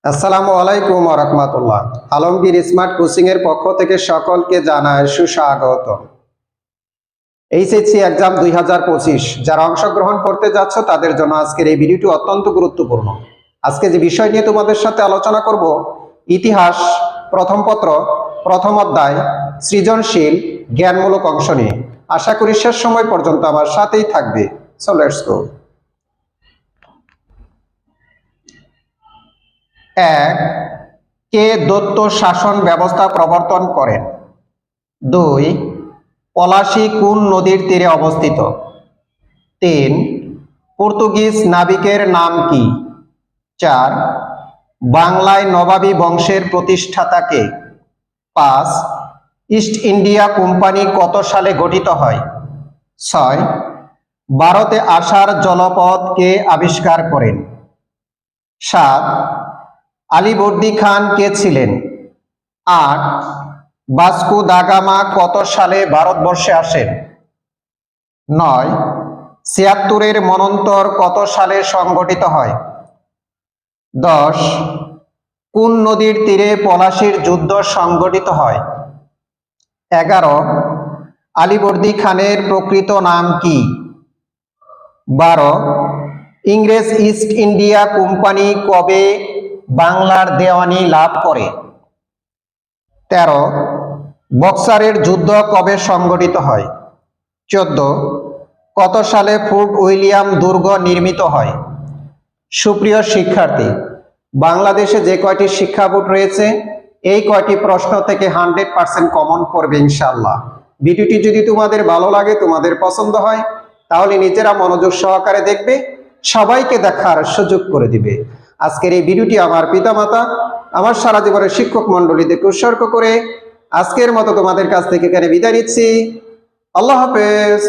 আসসালামু আলাইকুম ওয়া রাহমাতুল্লাহ। আলমগীর স্মার্ট কোচিং এর পক্ষ থেকে সকলকে জানায় সুস্বাগত। এইচএসসি এক্সাম 2025 যারা অংশগ্রহণ করতে যাচ্ছ তাদের জন্য আজকের এই ভিডিওটি অত্যন্ত গুরুত্বপূর্ণ। আজকে যে বিষয় নিয়ে তোমাদের সাথে আলোচনা করব, ইতিহাস প্রথম পত্র প্রথম অধ্যায় সৃজনশীল জ্ঞানমূলক অংশ নিয়ে। আশা করি শেষ সময় পর্যন্ত আমার সাথেই থাকবে। So let's go. 1. কে দত্ত শাসন ব্যবস্থা প্রবর্তন করেন? 2. পলাশী কোন নদীর তীরে অবস্থিত? 3. পর্তুগিজ নাবিকের নাম কি? 4. বাংলায় নবাবী বংশের প্রতিষ্ঠাতা কে? 5. ইস্ট ইন্ডিয়া কোম্পানি কত সালে গঠিত হয়? 6. ভারতে আসার জলপথ কে আবিষ্কার করেন? 7. আলীবর্দী খান কে ছিলেন? 8. ভাস্কো দা গামা কত সালে ভারতবর্ষে আসেন? 9. ৭৬-এর মন্বন্তর কত সালে সংগঠিত হয়? 10. কোন নদীর তীরে পলাশীর যুদ্ধ সংগঠিত হয়? 11. আলীবর্দী খানের প্রকৃত নাম কি? 12. ইংরেজ ইস্ট ইন্ডিয়া কোম্পানি কবে বাংলার দেওয়ানি লাভ করে? 13. বক্সারের যুদ্ধ কবে সংগঠিত হয়? 14. কত সালে ফোর্ট উইলিয়াম দুর্গ নির্মিত হয়? সুপ্রিয় শিক্ষার্থী, বাংলাদেশে যে কয়টি শিক্ষা বোর্ড রয়েছে এই কয়টি প্রশ্ন থেকে 100% কমন পড়বে ইনশাআল্লাহ। ভিডিওটি যদি তোমাদের ভালো লাগে, তোমাদের পছন্দ হয়, তাহলে নিজেরা মনোযোগ সহকারে দেখবে, সবাইকে দেখার সুযোগ করে দিবে। আজকের এই ভিডিওটি আমার পিতামাতা, আমার সারা জীবনের শিক্ষক মণ্ডলীদেরকে উৎসর্গ করে আজকের মতো তোমাদের কাছ থেকে এখানে বিদায় নিচ্ছি। আল্লাহ হাফেজ।